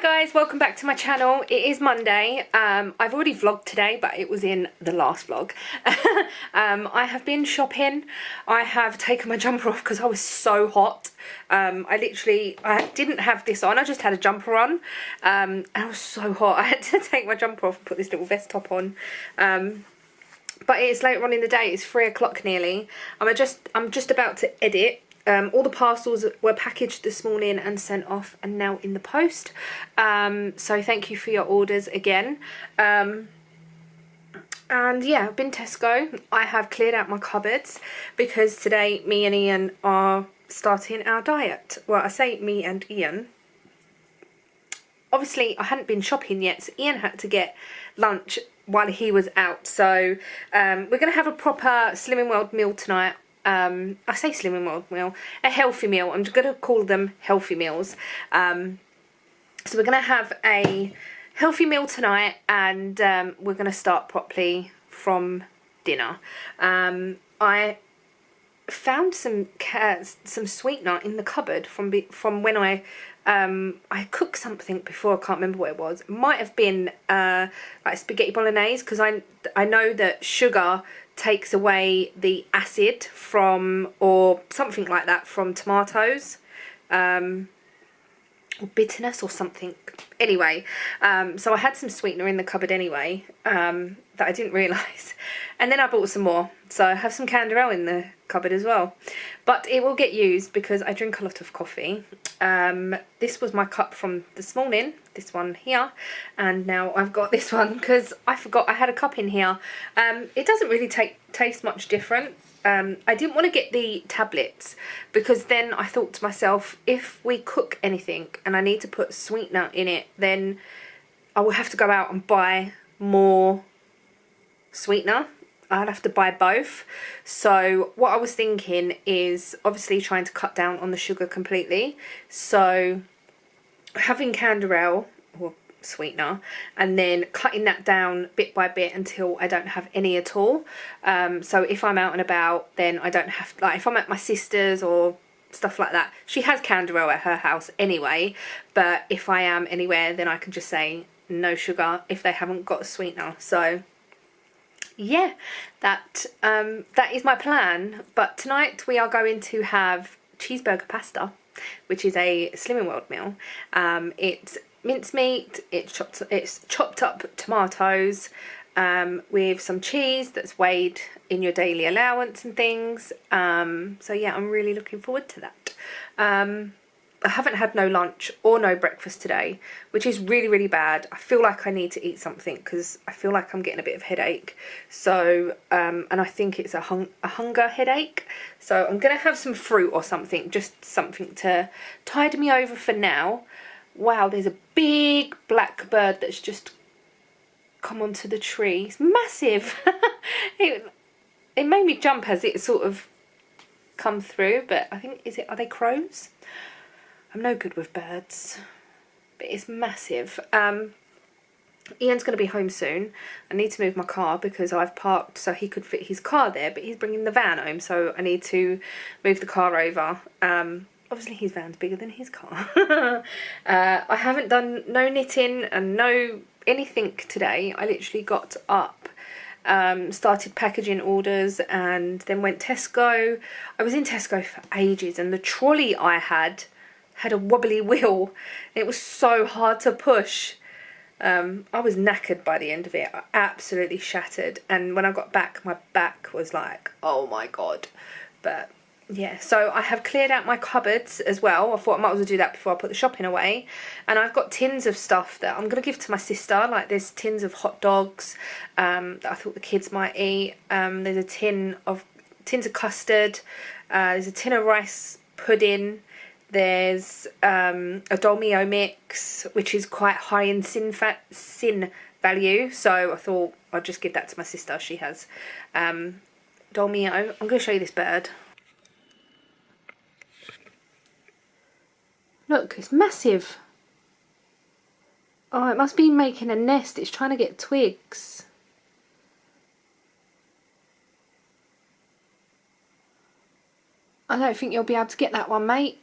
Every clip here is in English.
guys, welcome back to my channel. It is Monday. I've already vlogged today, but it was in the last vlog. I have been shopping. I have taken my jumper off because I was so hot. I didn't have this on, I just had a jumper on. And I was so hot, I had to take my jumper off and put this little vest top on. But it's later on in the day, it's 3 o'clock nearly. I'm just about to edit. All the parcels were packaged this morning and sent off and now in the post. So thank you for your orders again. And yeah, I've been Tesco. I have cleared out my cupboards because today me and Ian are starting our diet. Well, I say me and Ian. Obviously, I hadn't been shopping yet, so Ian had to get lunch while he was out. So we're going to have a proper Slimming World meal tonight. I say Slimming World meal, a healthy meal. I'm just going to call them healthy meals. So we're going to have a healthy meal tonight, and we're going to start properly from dinner. I found some sweetener in the cupboard from when I cooked something before. I can't remember what it was. It might have been like spaghetti bolognese, because I know that sugar takes away the acid from, or something like that, from tomatoes, or bitterness or something. Anyway, so I had some sweetener in the cupboard anyway, that I didn't realise, and then I bought some more, so I have some Canderel in the cupboard as well, but it will get used because I drink a lot of coffee. This was my cup from this morning, this one here, and now I've got this one because I forgot I had a cup in here. It doesn't really taste much different. I didn't want to get the tablets because then I thought to myself, if we cook anything and I need to put sweetener in it, then I will have to go out and buy more sweetener. I'd have to buy both. So what I was thinking is obviously trying to cut down on the sugar completely. So having Canderel or sweetener and then cutting that down bit by bit until I don't have any at all. So if I'm out and about, then I don't have, like if I'm at my sister's or stuff like that, she has Canderel at her house anyway, but if I am anywhere, then I can just say no sugar if they haven't got a sweetener. So yeah, that is my plan. But tonight we are going to have cheeseburger pasta, which is a Slimming World meal. It's mincemeat, it's chopped up tomatoes, with some cheese that's weighed in your daily allowance and things. So yeah, I'm really looking forward to that. I haven't had no lunch or no breakfast today, which is really, really bad. I feel like I need to eat something because I feel like I'm getting a bit of headache. So, and I think it's a hunger headache. So I'm going to have some fruit or something, just something to tide me over for now. Wow, there's a big black bird that's just come onto the tree. It's massive. it made me jump as it sort of come through, but I think, are they crows? I'm no good with birds, but it's massive. Ian's going to be home soon. I need to move my car because I've parked so he could fit his car there, but he's bringing the van home, so I need to move the car over. Obviously his van's bigger than his car. I haven't done no knitting and no anything today. I literally got up, started packaging orders, and then went Tesco. I was in Tesco for ages, and the trolley I had a wobbly wheel. It was so hard to push. I was knackered by the end of it. I absolutely shattered, and when I got back, my back was like, oh my god. But yeah, so I have cleared out my cupboards as well. I thought I might as well do that before I put the shopping away. And I've got tins of stuff that I'm going to give to my sister. Like there's tins of hot dogs that I thought the kids might eat. There's a tins of custard. There's a tin of rice pudding. There's a Dolmio mix, which is quite high in sin value. So I thought I'd just give that to my sister. She has Dolmio. I'm going to show you this bird. Look, it's massive. Oh, it must be making a nest. It's trying to get twigs. I don't think you'll be able to get that one, mate.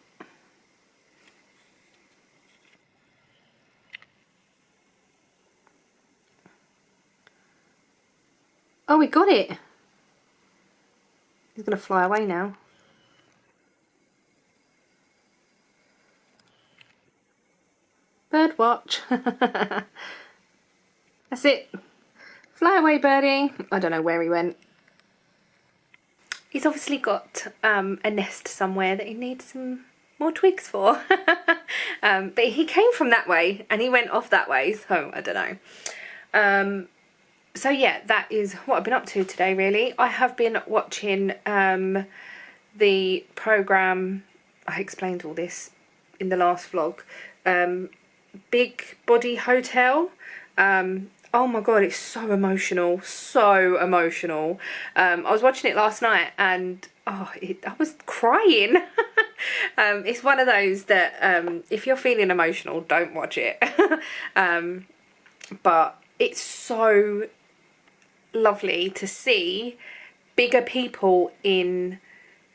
Oh, we got it. He's going to fly away now. Bird watch. That's it. Fly away, birdie. I don't know where he went. He's obviously got a nest somewhere that he needs some more twigs for. But he came from that way and he went off that way, so I don't know. So yeah, that is what I've been up to today, really. I have been watching the programme, I explained all this in the last vlog, Big Body Hotel. Oh my god, it's so emotional, so emotional. I was watching it last night and I was crying. It's one of those that if you're feeling emotional, don't watch it. But it's so lovely to see bigger people in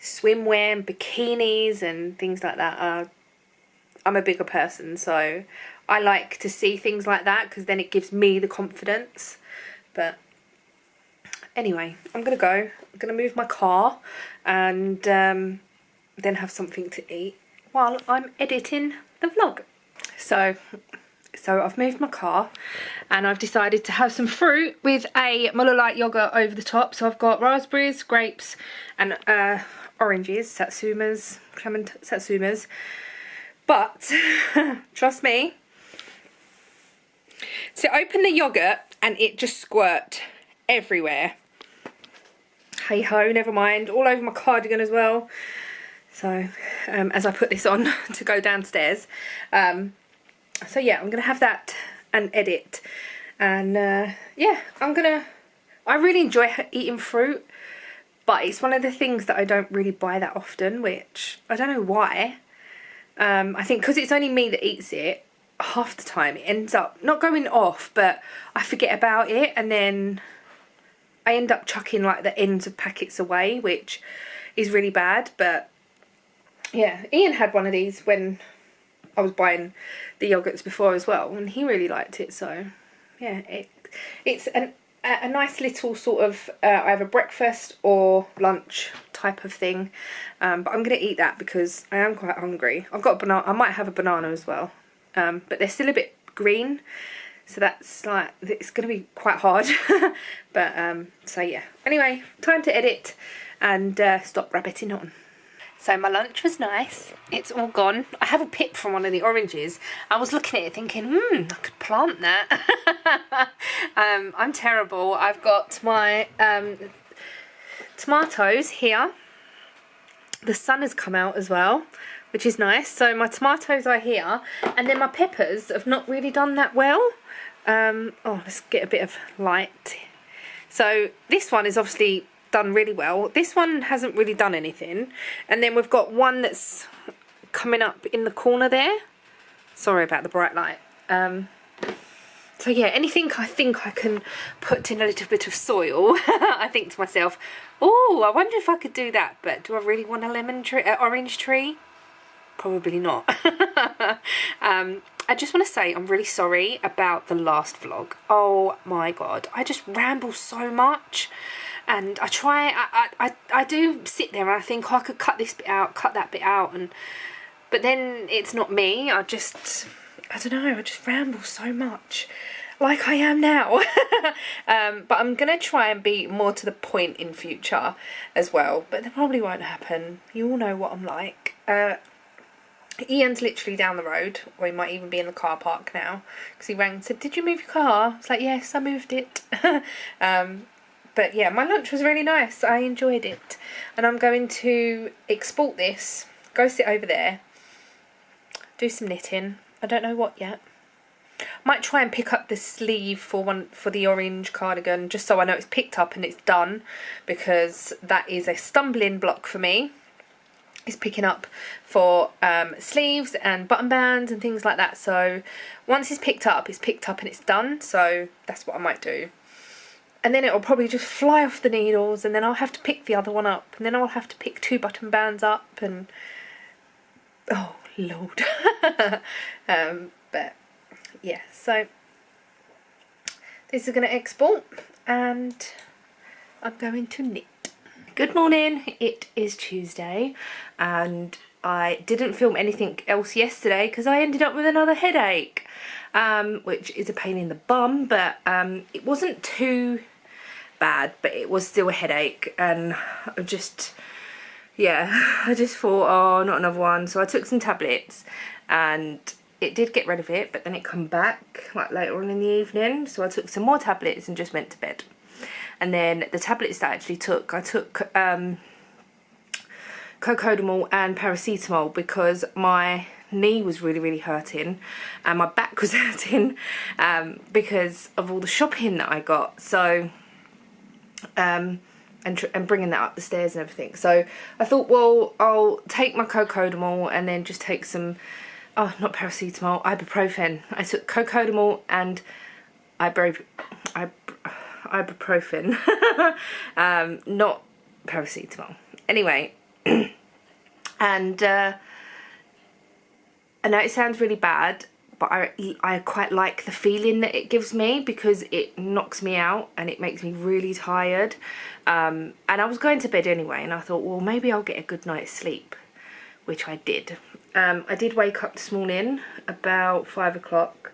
swimwear and bikinis and things like that. I'm a bigger person, so I like to see things like that because then it gives me the confidence. But anyway, I'm going to go. I'm going to move my car and then have something to eat while I'm editing the vlog. So I've moved my car and I've decided to have some fruit with a Muller Light yogurt over the top. So I've got raspberries, grapes and oranges, satsumas, satsumas. But trust me, so open the yogurt and it just squirt everywhere. Hey ho, never mind, all over my cardigan as well. So as I put this on to go downstairs. So yeah, I'm gonna have that and edit. And yeah, I really enjoy eating fruit, but it's one of the things that I don't really buy that often, which I don't know why. I think because it's only me that eats it, half the time it ends up not going off, but I forget about it and then I end up chucking like the ends of packets away, which is really bad. But yeah, Ian had one of these when I was buying the yogurts before as well and he really liked it. So yeah, it's a nice little sort of either breakfast or lunch type of thing, but I'm going to eat that because I am quite hungry. I've got a banana. I might have a banana as well, but they're still a bit green, so that's like, it's going to be quite hard. But so yeah, anyway, time to edit and stop rabbiting on. So my lunch was nice. It's all gone. I have a pip from one of the oranges. I was looking at it thinking, I could plant that. I'm terrible. I've got my tomatoes here. The sun has come out as well, which is nice. So my tomatoes are here. And then my peppers have not really done that well. Oh, let's get a bit of light. So this one is obviously done really well. This one hasn't really done anything. And then we've got one that's coming up in the corner there. Sorry about the bright light. So yeah, anything I think I can put in a little bit of soil, I think to myself, oh, I wonder if I could do that. But do I really want a lemon tree, orange tree? Probably not. I just want to say I'm really sorry about the last vlog. Oh my god, I just ramble so much. And I do sit there and I think, oh, I could cut this bit out, cut that bit out, but then it's not me. I don't know, I just ramble so much, like I am now. But I'm gonna try and be more to the point in future as well, but that probably won't happen. You all know what I'm like. Ian's literally down the road, or he might even be in the car park now, because he rang and said, did you move your car? I was like, yes, I moved it. But yeah, my lunch was really nice. I enjoyed it. And I'm going to export this, go sit over there, do some knitting. I don't know what yet. Might try and pick up the sleeve for the orange cardigan, just so I know it's picked up and it's done, because that is a stumbling block for me. It's picking up for sleeves and button bands and things like that. So once it's picked up and it's done. So that's what I might do. And then it'll probably just fly off the needles, and then I'll have to pick the other one up, and then I'll have to pick 2 button bands up, and oh lord. But yeah, so this is going to export, and I'm going to knit. Good morning, it is Tuesday and I didn't film anything else yesterday because I ended up with another headache, which is a pain in the bum, but it wasn't too bad, but it was still a headache, and I just thought, oh, not another one. So I took some tablets and it did get rid of it, but then it come back like later on in the evening, so I took some more tablets and just went to bed. And then the tablets that I actually took, I took cocodamol and paracetamol because my knee was really hurting and my back was hurting because of all the shopping that I got. So and bringing that up the stairs and everything. So I thought, well, I'll take my cocodamol and then just take some, oh, not paracetamol, ibuprofen. I took cocodamol and ibuprofen, not paracetamol. Anyway, and I know it sounds really bad, but I quite like the feeling that it gives me because it knocks me out and it makes me really tired. And I was going to bed anyway, and I thought, well, maybe I'll get a good night's sleep, which I did. I did wake up this morning about 5 o'clock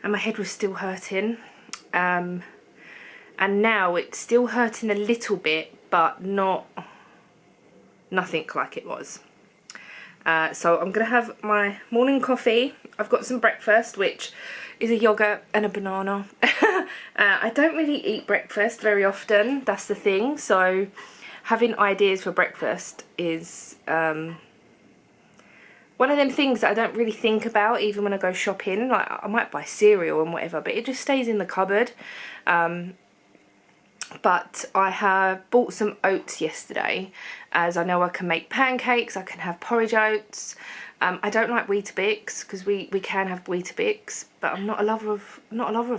and my head was still hurting. And now it's still hurting a little bit, but nothing like it was. So I'm going to have my morning coffee. I've got some breakfast, which is a yogurt and a banana. I don't really eat breakfast very often, that's the thing. So having ideas for breakfast is one of them things that I don't really think about even when I go shopping. Like, I might buy cereal and whatever, but it just stays in the cupboard. But I have bought some oats yesterday, as I know I can make pancakes, I can have porridge oats. I don't like Weetabix because we can have Weetabix, but I'm not a lover of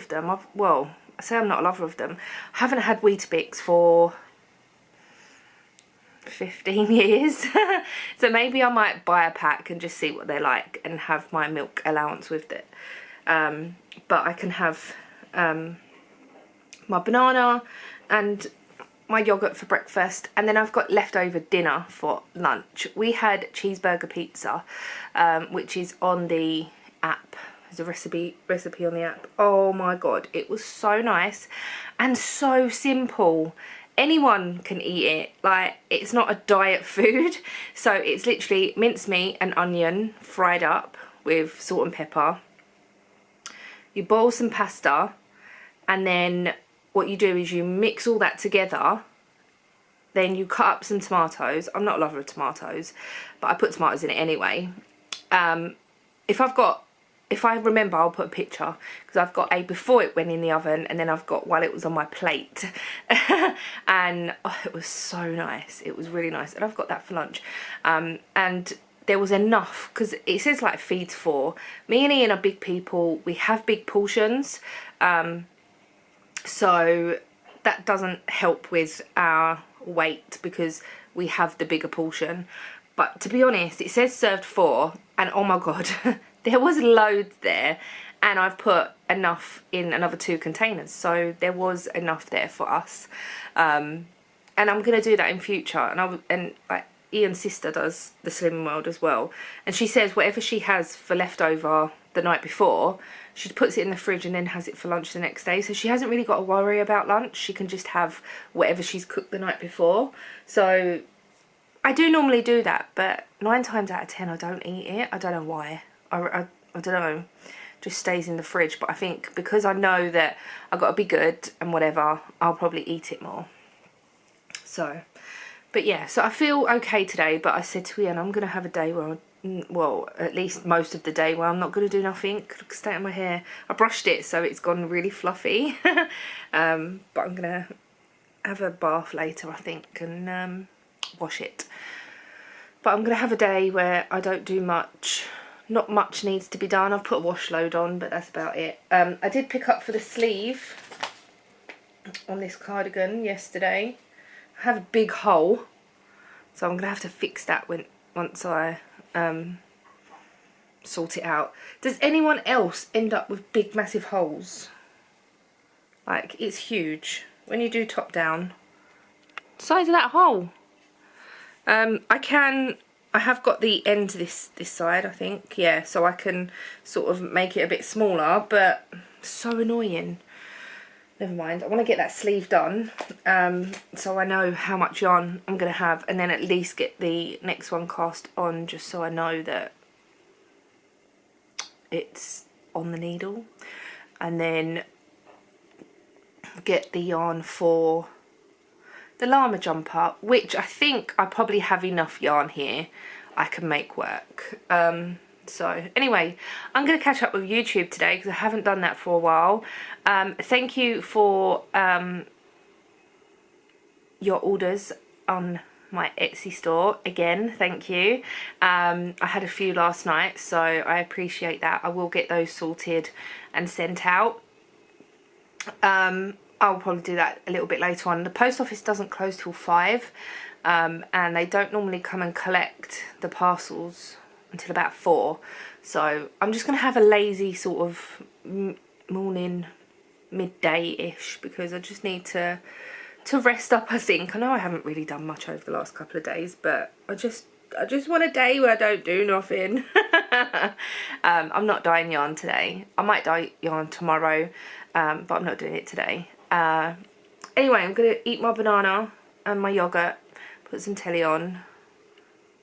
them. Well, I say I'm not a lover of them. I haven't had Weetabix for 15 years. So maybe I might buy a pack and just see what they're like and have my milk allowance with it. But I can have my banana and my yogurt for breakfast, and then I've got leftover dinner for lunch. We had cheeseburger pizza, which is on the app. There's a recipe on the app. Oh my god, it was so nice and so simple. Anyone can eat it. Like, it's not a diet food. So it's literally mincemeat and onion fried up with salt and pepper. You boil some pasta, and then what you do is you mix all that together. Then you cut up some tomatoes. I'm not a lover of tomatoes, but I put tomatoes in it anyway. If I remember, I'll put a picture, because I've got a before it went in the oven, and then I've got while it was on my plate. And oh, it was so nice. It was really nice, and I've got that for lunch. And there was enough, because it says like feeds for. Me and Ian are big people. We have big portions. So that doesn't help with our weight because we have the bigger portion. But to be honest, it says served 4, and oh my god, there was loads there, and I've put enough in another 2 containers, so there was enough there for us. And I'm gonna do that in future. And like Ian's sister does the Slimming World as well, and she says whatever she has for leftover the night before, she puts it in the fridge and then has it for lunch the next day. So she hasn't really got to worry about lunch. She can just have whatever she's cooked the night before. So I do normally do that, but 9 times out of 10 I don't eat it. I don't know why. I don't know. Just stays in the fridge. But I think because I know that I've got to be good and whatever, I'll probably eat it more. So, but yeah, so I feel okay today. But I said to Ian, I'm going to have a day where well, at least most of the day where I'm not going to do nothing. Look at the state of my hair. I brushed it, so it's gone really fluffy. But I'm going to have a bath later, I think, and wash it. But I'm going to have a day where I don't do much. Not much needs to be done. I've put a wash load on, but that's about it. I did pick up for the sleeve on this cardigan yesterday. I have a big hole, so I'm going to have to fix that once I sort it out. Does anyone else end up with big massive holes? Like, it's huge when you do top down. size of that hole. I have got the end this side, I think, yeah, so I can sort of make it a bit smaller, but so annoying. Never mind, I want to get that sleeve done, so I know how much yarn I'm going to have, and then at least get the next one cast on, just so I know that it's on the needle, and then get the yarn for the llama jumper, which I think I probably have enough yarn here I can make work. So anyway, I'm going to catch up with YouTube today because I haven't done that for a while. Thank you for your orders on my Etsy store. Again, thank you. I had a few last night, so I appreciate that. I will get those sorted and sent out. I'll probably do that a little bit later on. The post office doesn't close till 5, and they don't normally come and collect the parcels until about 4. So I'm just going to have a lazy sort of morning, midday-ish, because I just need to rest up, I think. I know I haven't really done much over the last couple of days, but I just want a day where I don't do nothing. I'm not dyeing yarn today. I might dye yarn tomorrow, but I'm not doing it today. Anyway, I'm going to eat my banana and my yogurt, put some telly on,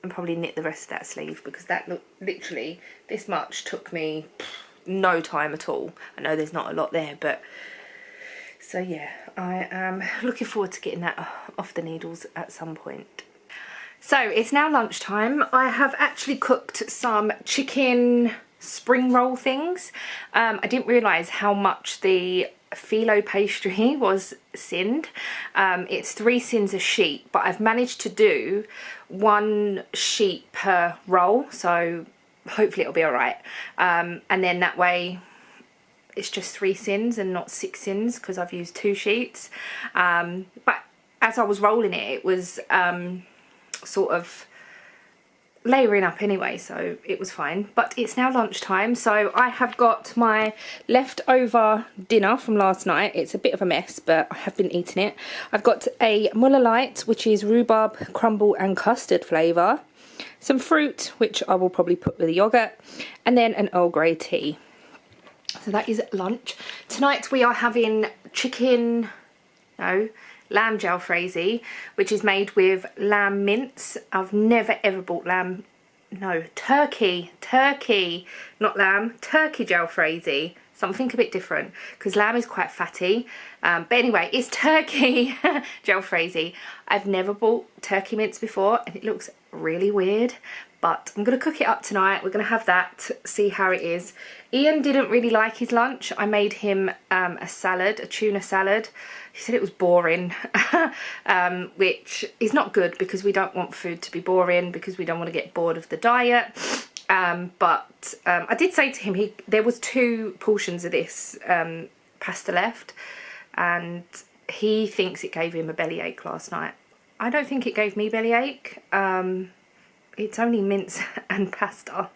and probably knit the rest of that sleeve, because that literally, this much took me no time at all. I know there's not a lot there, but so yeah, I am looking forward to getting that off the needles at some point. So it's now lunchtime. I have actually cooked some chicken spring roll things. I didn't realise how much the phyllo pastry was sinned. It's 3 sins a sheet, but I've managed to do 1 sheet per roll, so hopefully it'll be alright. And then that way it's just 3 sins and not 6 sins, because I've used 2 sheets. But as I was rolling it, it was sort of layering up anyway, so it was fine. But it's now lunchtime, so I have got my leftover dinner from last night. It's a bit of a mess, but I have been eating it. I've got a Muller Light, which is rhubarb, crumble and custard flavour, some fruit, which I will probably put with the yoghurt, and then an Earl Grey tea. So that is lunch. Tonight we are having lamb jalfrezi, which is made with lamb mince. I've never ever bought turkey, not lamb, turkey jalfrezi, something a bit different, because lamb is quite fatty. But anyway, it's turkey jalfrezi. I've never bought turkey mince before, and it looks really weird, but I'm going to cook it up tonight. We're going to have that, see how it is. Ian didn't really like his lunch. I made him a salad, a tuna salad. He said it was boring, which is not good, because we don't want food to be boring, because we don't want to get bored of the diet. But I did say to him, there was 2 portions of this pasta left, and he thinks it gave him a bellyache last night. I don't think it gave me bellyache. It's only mince and pasta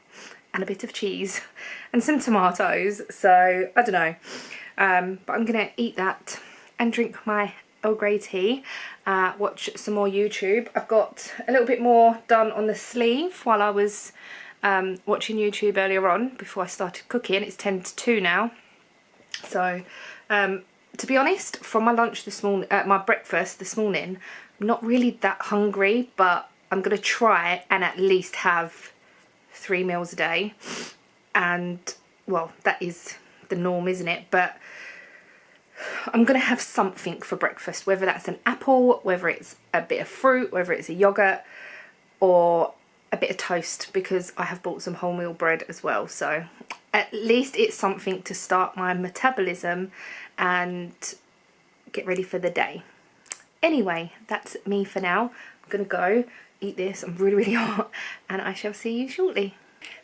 and a bit of cheese and some tomatoes, so I don't know. But I'm going to eat that and drink my Earl Grey tea, watch some more YouTube. I've got a little bit more done on the sleeve while I was watching YouTube earlier on before I started cooking. It's 10 to 2 now. So to be honest, from my lunch this morning, my breakfast this morning, I'm not really that hungry, but I'm going to try and at least have 3 meals a day. And well, that is the norm, isn't it? But I'm going to have something for breakfast, whether that's an apple, whether it's a bit of fruit, whether it's a yogurt or a bit of toast, because I have bought some wholemeal bread as well. So at least it's something to start my metabolism and get ready for the day. Anyway, that's me for now. I'm going to go eat this. I'm really, really hot, and I shall see you shortly.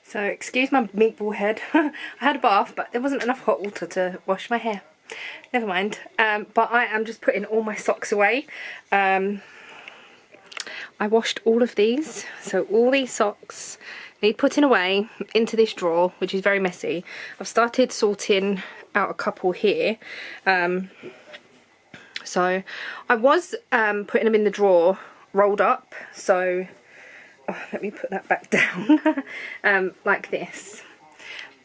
So excuse my meatball head. I had a bath, but there wasn't enough hot water to wash my hair. Never mind. But I am just putting all my socks away. I washed all of these, so all these socks need putting away into this drawer, which is very messy. I've started sorting out a couple here. So I was putting them in the drawer rolled up, so let me put that back down like this.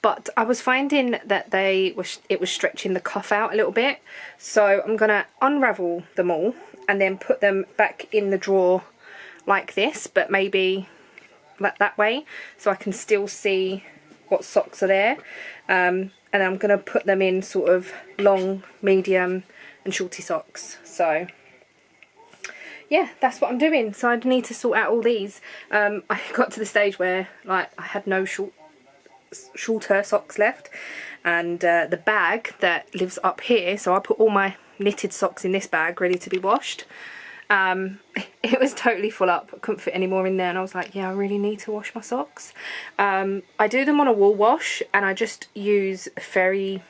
But I was finding that it was stretching the cuff out a little bit, so I'm gonna unravel them all and then put them back in the drawer like this, but maybe like that way, so I can still see what socks are there. And I'm gonna put them in sort of long, medium and shorty socks. So yeah, that's what I'm doing. So I need to sort out all these. I got to the stage where like I had no shorter socks left, and the bag that lives up here, so I put all my knitted socks in this bag ready to be washed. It was totally full up. I couldn't fit any more in there, and I was like, yeah, I really need to wash my socks. I do them on a wool wash, and I just use Fairy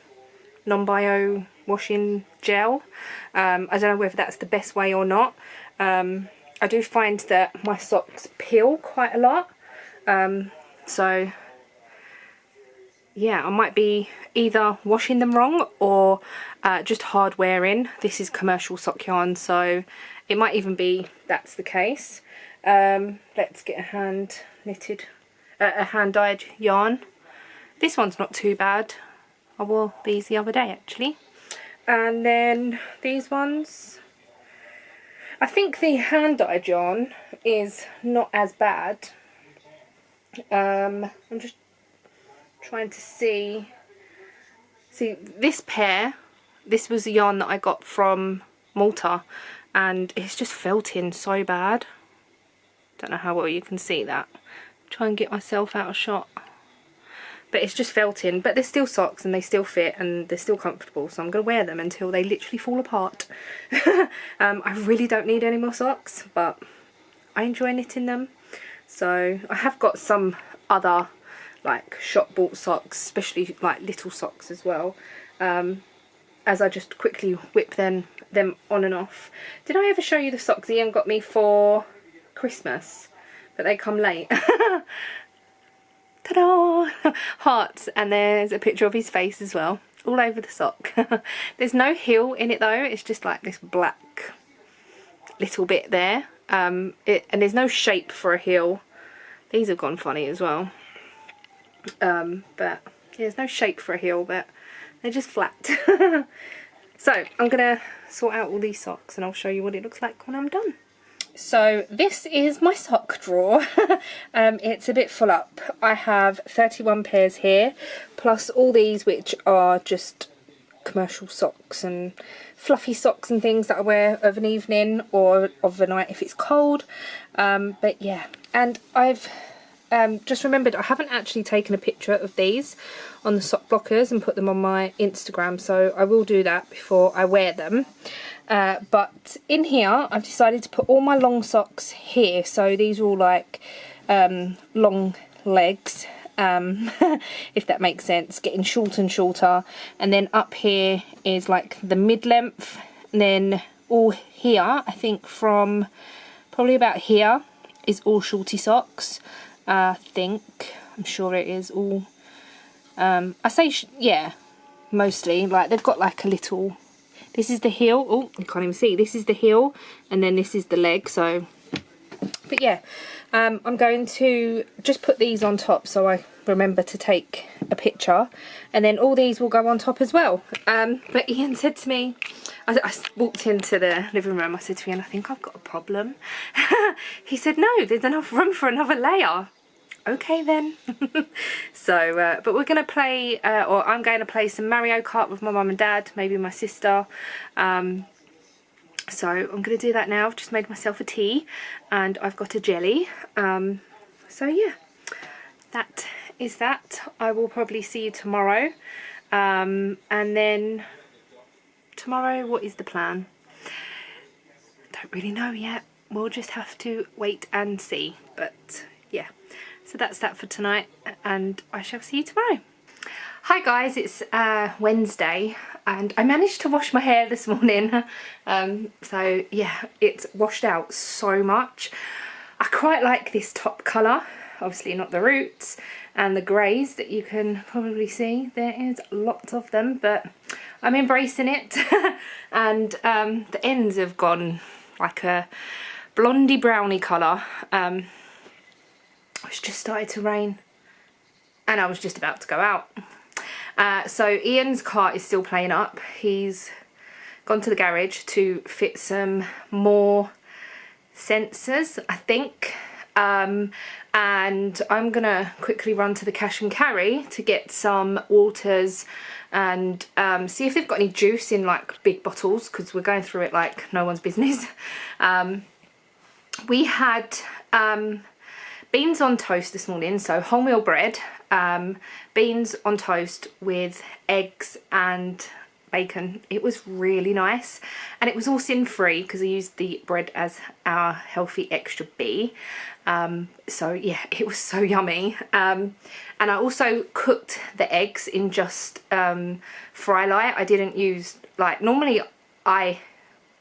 non-bio washing gel. I don't know whether that's the best way or not. I do find that my socks peel quite a lot, so yeah, I might be either washing them wrong or just hard wearing. This is commercial sock yarn, so it might even be that's the case. Let's get a hand dyed yarn. This one's not too bad. I wore these the other day actually. And then these ones, I think the hand dyed yarn is not as bad. I'm just trying to see this pair. This was the yarn that I got from Malta, and it's just felting so bad. Don't know how well you can see that. Try and get myself out of shot, but it's just felting. But they're still socks and they still fit and they're still comfortable, so I'm gonna wear them until they literally fall apart. I really don't need any more socks, but I enjoy knitting them. So I have got some other like shop bought socks, especially like little socks as well, as I just quickly whip them on and off. Did I ever show you the socks Ian got me for Christmas? But they come late. Ta-da! Hearts, and there's a picture of his face as well, all over the sock. There's no heel in it though, it's just like this black little bit there. And there's no shape for a heel. These have gone funny as well. But yeah, there's no shape for a heel, but they're just flat. So I'm gonna sort out all these socks and I'll show you what it looks like when I'm done. So this is my sock drawer. It's a bit full up. I have 31 pairs here, plus all these which are just commercial socks and fluffy socks and things that I wear of an evening or of the night if it's cold. But yeah, and I've just remembered I haven't actually taken a picture of these on the sock blockers and put them on my Instagram, so I will do that before I wear them. But in here I've decided to put all my long socks here, so these are all like long legs, if that makes sense, getting shorter and shorter, and then up here is like the mid-length, and then all here I think from probably about here is all shorty socks. I'm sure it is all, I say yeah, mostly, like they've got like a little, this is the heel, oh you can't even see, this is the heel and then this is the leg. So but yeah, I'm going to just put these on top so I remember to take a picture, and then all these will go on top as well. But Ian said to me, I walked into the living room, I said to Ian, I think I've got a problem. He said, no, there's enough room for another layer. Okay then. So but we're gonna play, or I'm going to play some Mario Kart with my mum and dad, maybe my sister. So I'm gonna do that now. I've just made myself a tea and I've got a jelly. So yeah, that is that. I will probably see you tomorrow. And then tomorrow, what is the plan? Don't really know yet. We'll just have to wait and see. But yeah, so that's that for tonight, and I shall see you tomorrow. Hi guys, it's Wednesday and I managed to wash my hair this morning. So yeah, it's washed out so much. I quite like this top colour, obviously not the roots, and the greys that you can probably see. There is lots of them, but I'm embracing it. And the ends have gone like a blondie brownie colour. It's just started to rain and I was just about to go out. So Ian's car is still playing up. He's gone to the garage to fit some more sensors, I think. And I'm gonna quickly run to the cash and carry to get some waters and see if they've got any juice in like big bottles, because we're going through it like no one's business. We had beans on toast this morning, so wholemeal bread, beans on toast with eggs and bacon. It was really nice, and it was all sin free because I used the bread as our healthy extra B. So yeah, it was so yummy. And I also cooked the eggs in just fry light. I didn't use, like, normally I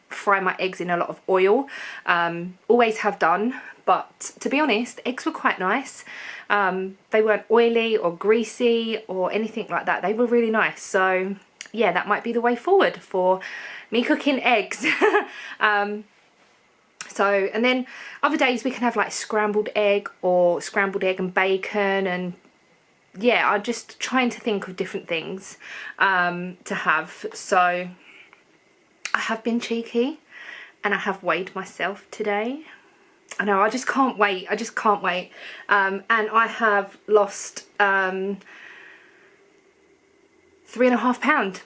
fry my eggs in a lot of oil, always have done, but to be honest, the eggs were quite nice. They weren't oily or greasy or anything like that. They were really nice. So yeah, that might be the way forward for me cooking eggs. So, and then other days we can have like scrambled egg or scrambled egg and bacon, and yeah, I'm just trying to think of different things to have. So I have been cheeky and I have weighed myself today. I know, I just can't wait. I just can't wait. And I have lost 3.5 pounds.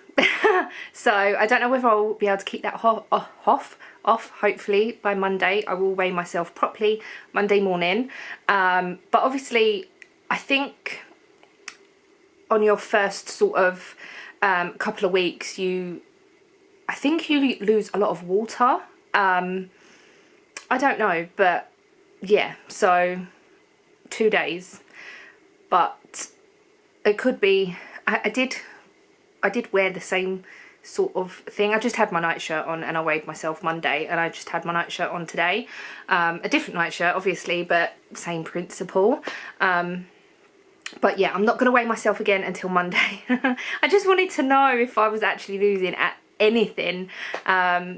So I don't know whether I'll be able to keep that off. Hopefully by Monday I will weigh myself properly Monday morning. But obviously I think on your first sort of couple of weeks I think you lose a lot of water. I don't know, but yeah, so 2 days. But it could be, I did wear the same sort of thing. I just had my nightshirt on and I weighed myself Monday, and I just had my nightshirt on today. A different nightshirt obviously, but same principle. But yeah, I'm not going to weigh myself again until Monday. I just wanted to know if I was actually losing at anything.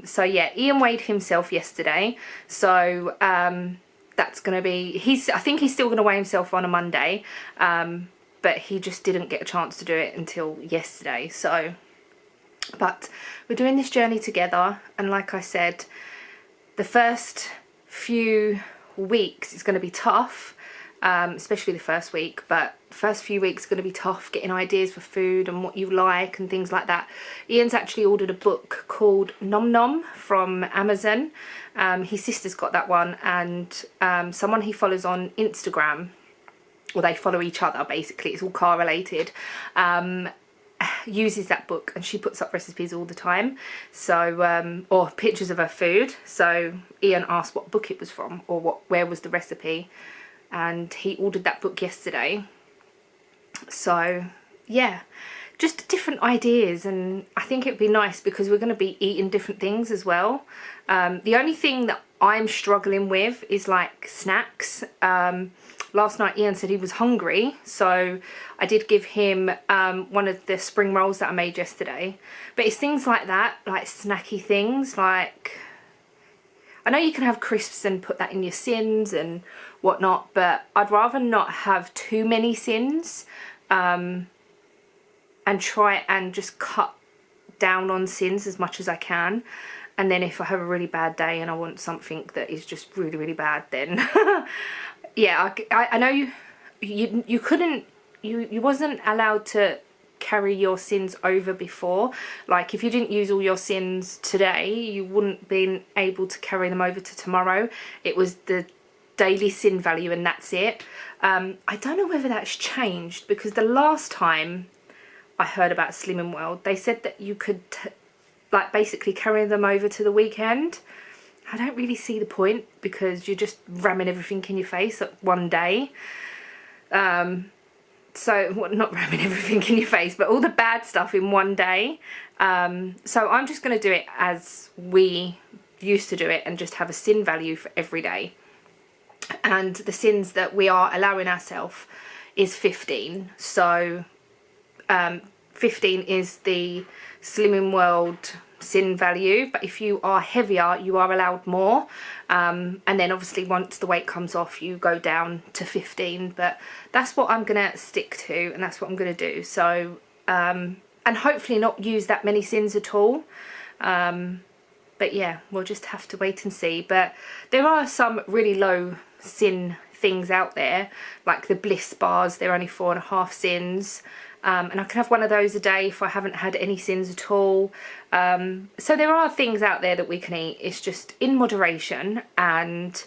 So yeah, Ian weighed himself yesterday, so that's going to be, I think he's still going to weigh himself on a Monday, but he just didn't get a chance to do it until yesterday. So, but we're doing this journey together, and like I said, the first few weeks is going to be tough, especially the first week, but the first few weeks are going to be tough getting ideas for food and what you like and things like that. Ian's actually ordered a book called Nom Nom from Amazon. His sister's got that one, and someone he follows on Instagram, or they follow each other basically, it's all car related, uses that book, and she puts up recipes all the time, so or pictures of her food. So Ian asked what book it was from, or where was the recipe, and he ordered that book yesterday. So yeah, just different ideas, and I think it'd be nice because we're going to be eating different things as well. The only thing that I'm struggling with is like snacks. Last night Ian said he was hungry, so I did give him one of the spring rolls that I made yesterday. But it's things like that, like snacky things, like, I know you can have crisps and put that in your sins and whatnot, but I'd rather not have too many sins, and try and just cut down on sins as much as I can. And then if I have a really bad day and I want something that is just really, really bad, then yeah, I know you couldn't, you wasn't allowed to carry your sins over before. Like if you didn't use all your sins today, you wouldn't been able to carry them over to tomorrow. It was the daily sin value and that's it. I don't know whether that's changed, because the last time I heard about Slimming World, they said that you could like basically carry them over to the weekend. I don't really see the point, because you're just ramming everything in your face at one day. So, well, not ramming everything in your face, but all the bad stuff in one day. So I'm just going to do it as we used to do it, and just have a sin value for every day. And the sins that we are allowing ourselves is 15. So 15 is the Slimming World sin value, but if you are heavier you are allowed more, and then obviously once the weight comes off you go down to 15, but that's what I'm gonna stick to and that's what I'm gonna do. So and hopefully not use that many sins at all, but yeah, we'll just have to wait and see. But there are some really low sin things out there, like the bliss bars. They're only 4.5 sins, and I can have one of those a day if I haven't had any sins at all. So there are things out there that we can eat. It's just in moderation and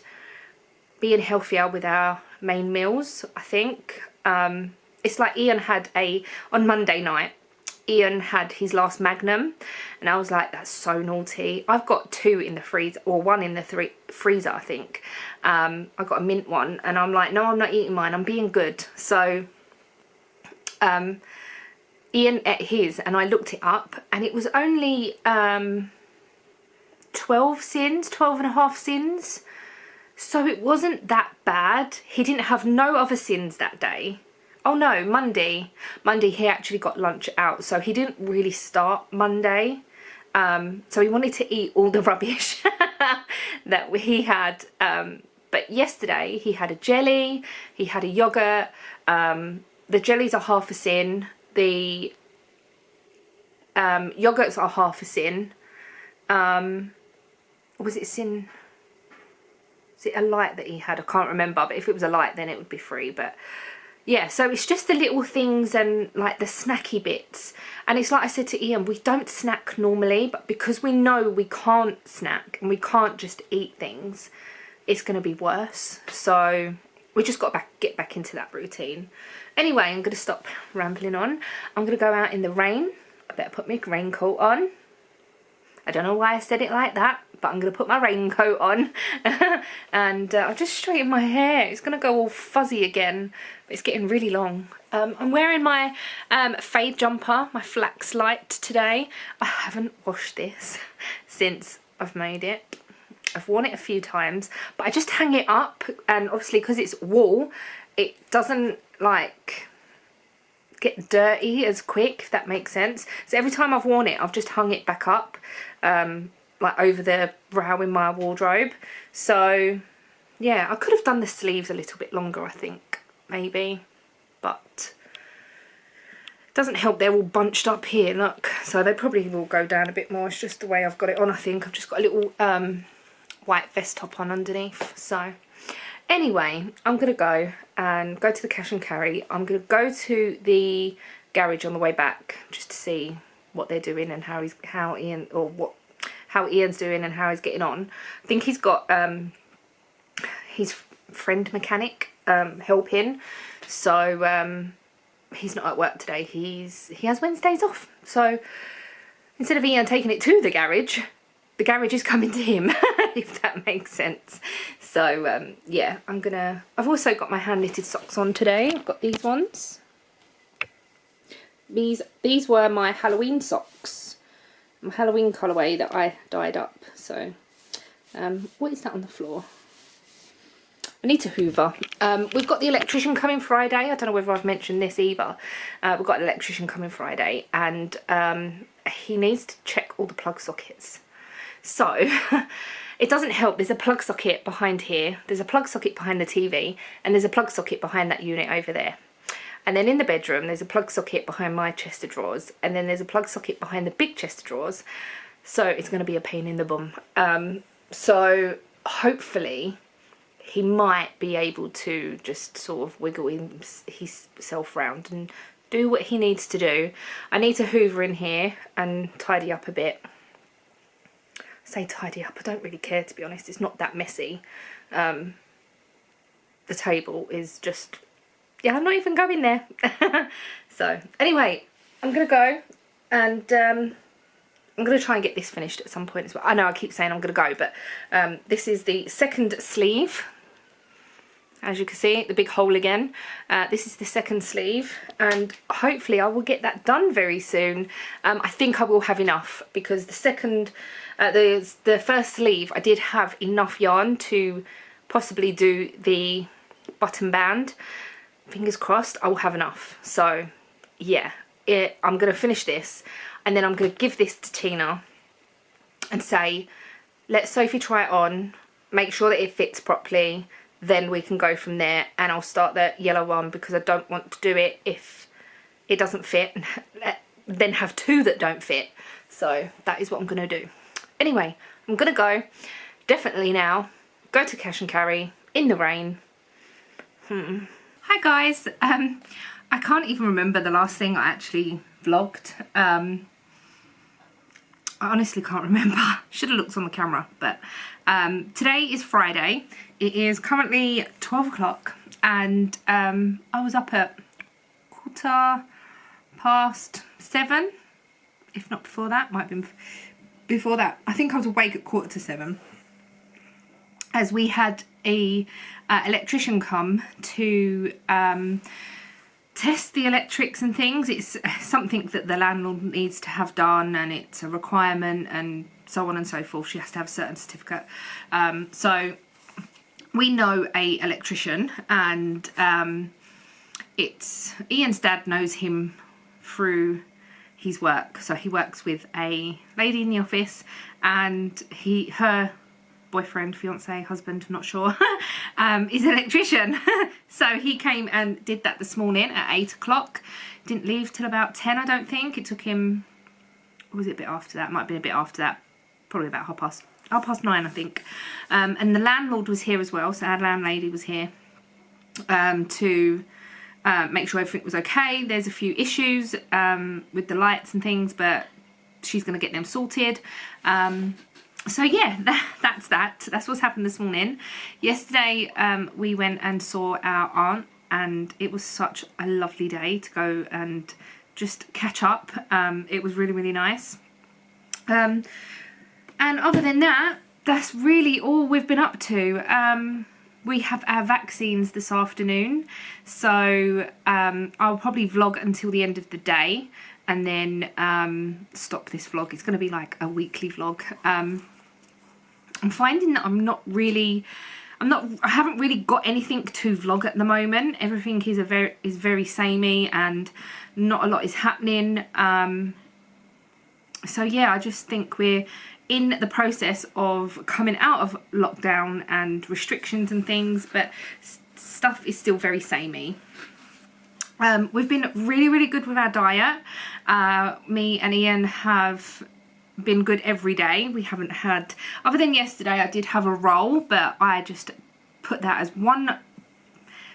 being healthier with our main meals, I think. It's like Ian had on Monday night, Ian had his last Magnum and I was like, that's so naughty. I've got 2 in the freezer, or 1 in the freezer I think. I got a mint one and I'm like, no, I'm not eating mine, I'm being good. So Ian ate his and I looked it up and it was only 12 sins, 12.5 sins. So it wasn't that bad. He didn't have no other sins that day. Oh no, Monday he actually got lunch out, so he didn't really start Monday. So he wanted to eat all the rubbish that he had. But yesterday he had a jelly, he had a yogurt. The jellies are half a sin. The yogurts are half a sin. Was it a sin? Was it a light that he had? I can't remember, but if it was a light then it would be free. But yeah, so it's just the little things and like the snacky bits. And it's like I said to Ian, we don't snack normally, but because we know we can't snack and we can't just eat things, it's going to be worse. So we just got to get back into that routine. Anyway, I'm going to stop rambling on. I'm going to go out in the rain. I better put my raincoat on. I don't know why I said it like that, but I'm going to put my raincoat on. And I'll just straighten my hair. It's going to go all fuzzy again, but it's getting really long. I'm wearing my fade jumper, my flax light today. I haven't washed this since I've made it. I've worn it a few times, but I just hang it up, and obviously because it's wool, it doesn't like get dirty as quick, if that makes sense. So every time I've worn it, I've just hung it back up, like over the brow in my wardrobe. So yeah, I could have done the sleeves a little bit longer, I think, maybe, but it doesn't help they're all bunched up here, look. So they probably will go down a bit more. It's just the way I've got it on, I think. I've just got a little white vest top on underneath. So anyway, I'm going to go to the cash and carry. I'm going to go to the garage on the way back just to see what they're doing and how Ian's doing and how he's getting on. I think he's got his friend mechanic helping, so he's not at work today. He has Wednesdays off, so instead of Ian taking it to the garage is coming to him, if that makes sense. So yeah, I've also got my hand knitted socks on today. I've got these ones. These were my Halloween socks, my Halloween colourway that I dyed up. So what is that on the floor? I need to hoover. We've got the electrician coming Friday. I don't know whether I've mentioned this either. We've got an electrician coming Friday, and he needs to check all the plug sockets. So it doesn't help. There's a plug socket behind here. There's a plug socket behind the TV, and there's a plug socket behind that unit over there. And then in the bedroom, there's a plug socket behind my chest of drawers, and then there's a plug socket behind the big chest of drawers. So it's going to be a pain in the bum. So hopefully he might be able to just sort of wiggle himself round and do what he needs to do. I need to hoover in here and tidy up a bit. Say tidy up, I don't really care, to be honest. It's not that messy. The table is just, yeah, I'm not even going there. So anyway, I'm gonna go, and I'm gonna try and get this finished at some point as well. I know I keep saying I'm gonna go, but this is the second sleeve. As you can see, the big hole again. This is the second sleeve, and hopefully I will get that done very soon. I think I will have enough, because the second, the first sleeve, I did have enough yarn to possibly do the button band. Fingers crossed I will have enough. So yeah, I'm going to finish this, and then I'm going to give this to Tina and say, let Sophie try it on, make sure that it fits properly, then we can go from there. And I'll start the yellow one because I don't want to do it if it doesn't fit and then have two that don't fit. So that is what I'm going to do. Anyway, I'm going to go, definitely now, go to cash and carry in the rain. Hi guys, I can't even remember the last thing I actually vlogged. I honestly can't remember. Should have looked on the camera, but today is Friday. It is currently 12 o'clock and I was up at 7:15, if not before that. Might have been before that. I think I was awake at 7:15 as we had a electrician come to test the electrics and things. It's something that the landlord needs to have done, and it's a requirement and so on and so forth. She has to have a certain certificate. So we know a electrician, and it's Ian's dad knows him through his work. So he works with a lady in the office, and her boyfriend, fiance, husband, not sure, is an electrician. So he came and did that this morning at 8 o'clock. Didn't leave till about 10, I don't think. It took him, was it a bit after that? Might have been a bit after that. Probably about half past 9, I think. And the landlord was here as well. So our landlady was here to make sure everything was okay. There's a few issues with the lights and things, but she's going to get them sorted. So yeah, that's what's happened this morning. Yesterday we went and saw our aunt, and it was such a lovely day to go and just catch up. It was really, really nice. And other than that, that's really all we've been up to. We have our vaccines this afternoon, so I'll probably vlog until the end of the day and then stop this vlog. It's going to be like a weekly vlog. I'm finding that I haven't really got anything to vlog at the moment. Everything is very samey and not a lot is happening. So yeah, I just think we're in the process of coming out of lockdown and restrictions and things, but stuff is still very samey. We've been really, really good with our diet. Me and Ian have been good every day. We haven't had, other than yesterday, I did have a roll, but I just put that as one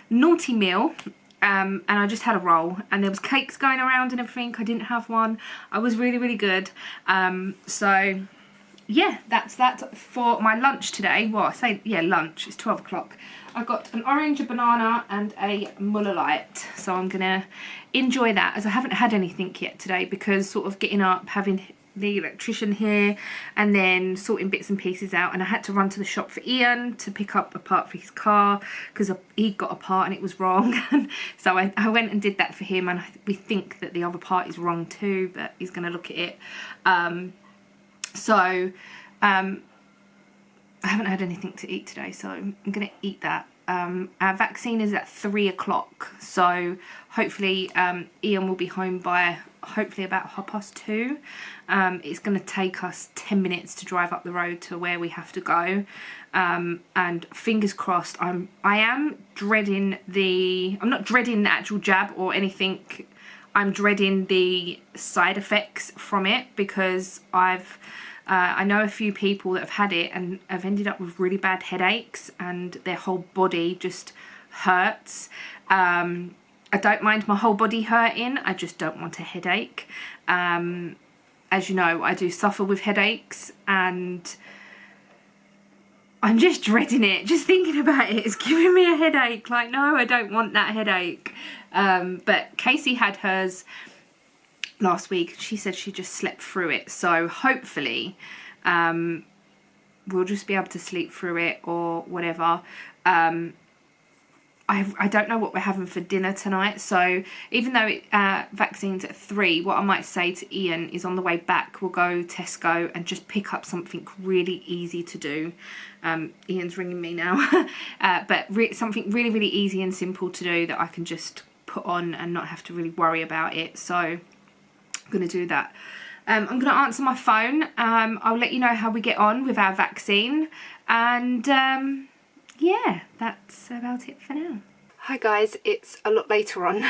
naughty meal. And I just had a roll, and there was cakes going around and everything. I didn't have one. I was really, really good. So yeah, that's that for my lunch today. Well, I say, yeah, lunch. It's 12 o'clock. I got an orange, a banana, and a Muller Light. So I'm going to enjoy that, as I haven't had anything yet today, because sort of getting up, having the electrician here, and then sorting bits and pieces out. And I had to run to the shop for Ian to pick up a part for his car, because he got a part and it was wrong. So I went and did that for him, and we think that the other part is wrong too, but he's going to look at it. I haven't had anything to eat today, so I'm going to eat that. Our vaccine is at 3 o'clock, so hopefully Ian will be home by hopefully about 2:30. It's going to take us 10 minutes to drive up the road to where we have to go, and fingers crossed. I am dreading I'm not dreading the actual jab or anything. I'm dreading the side effects from it, because I know a few people that have had it and have ended up with really bad headaches, and their whole body just hurts. I don't mind my whole body hurting, I just don't want a headache. As you know, I do suffer with headaches, and I'm just dreading it. Just thinking about it is giving me a headache. Like, no, I don't want that headache. But Casey had hers last week. She said she just slept through it, so hopefully we'll just be able to sleep through it or whatever. I don't know what we're having for dinner tonight, so even though vaccine's at 3, what I might say to Ian is on the way back we'll go Tesco and just pick up something really easy to do. Ian's ringing me now. But something really easy and simple to do that I can just put on and not have to really worry about it. So I'm going to do that. I'm going to answer my phone. I'll let you know how we get on with our vaccine. And yeah, that's about it for now. Hi guys, it's a lot later on.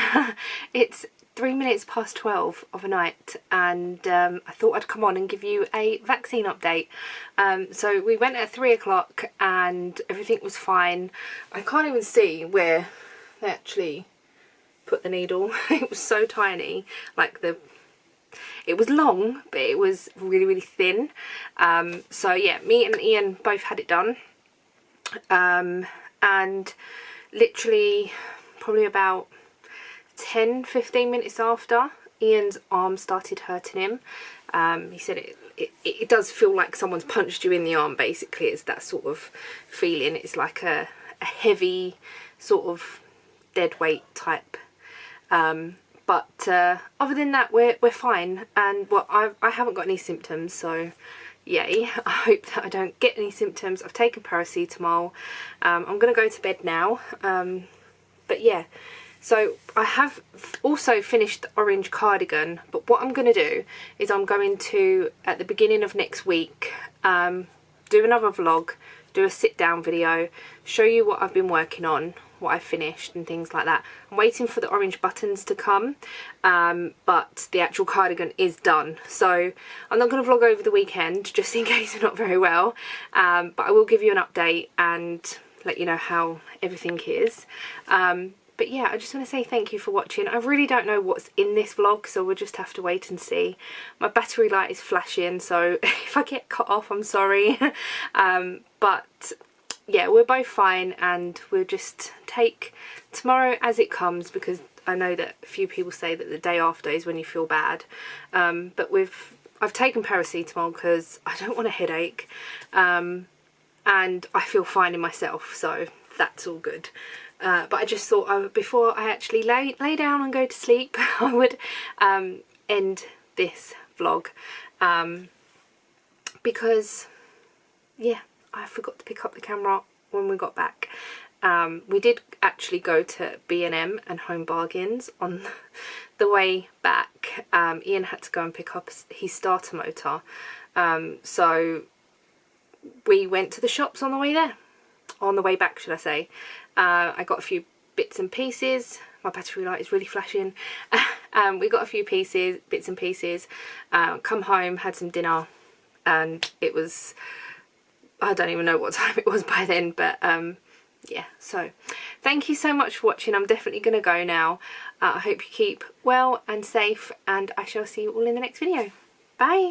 It's 3 minutes past 12 of a night, and I thought I'd come on and give you a vaccine update. So we went at 3 o'clock and everything was fine. I can't even see where they actually put the needle. It was so tiny, like it was long, but it was really, really thin. So yeah, me and Ian both had it done. And literally probably about 10-15 minutes after, Ian's arm started hurting him. He said it does feel like someone's punched you in the arm, basically. It's that sort of feeling. It's like a heavy sort of dead weight type. But other than that, we're fine. And well, I haven't got any symptoms, so yay. I hope that I don't get any symptoms. I've taken paracetamol. I'm going to go to bed now. But yeah, so I have also finished the orange cardigan. But what I'm going to do is I'm going to, at the beginning of next week, do another vlog, do a sit down video, show you what I've been working on, what I finished and things like that. I'm waiting for the orange buttons to come, but the actual cardigan is done. So I'm not going to vlog over the weekend just in case I'm not very well, but I will give you an update and let you know how everything is. But yeah, I just want to say thank you for watching. I really don't know what's in this vlog, so we'll just have to wait and see. My battery light is flashing, so if I get cut off, I'm sorry. But yeah, we're both fine, and we'll just take tomorrow as it comes, because I know that a few people say that the day after is when you feel bad. But I've taken paracetamol because I don't want a headache, and I feel fine in myself, so that's all good. But I just thought before I actually lay down and go to sleep, I would end this vlog, because yeah, I forgot to pick up the camera when we got back. We did actually go to B&M and Home Bargains on the way back. Ian had to go and pick up his starter motor, so we went to the shops on the way there. On the way back, should I say. I got a few bits and pieces. My battery light is really flashing. We got a few bits and pieces. Come home, had some dinner, and it was, I don't even know what time it was by then, but yeah, so thank you so much for watching. I'm definitely going to go now. I hope you keep well and safe, and I shall see you all in the next video. Bye!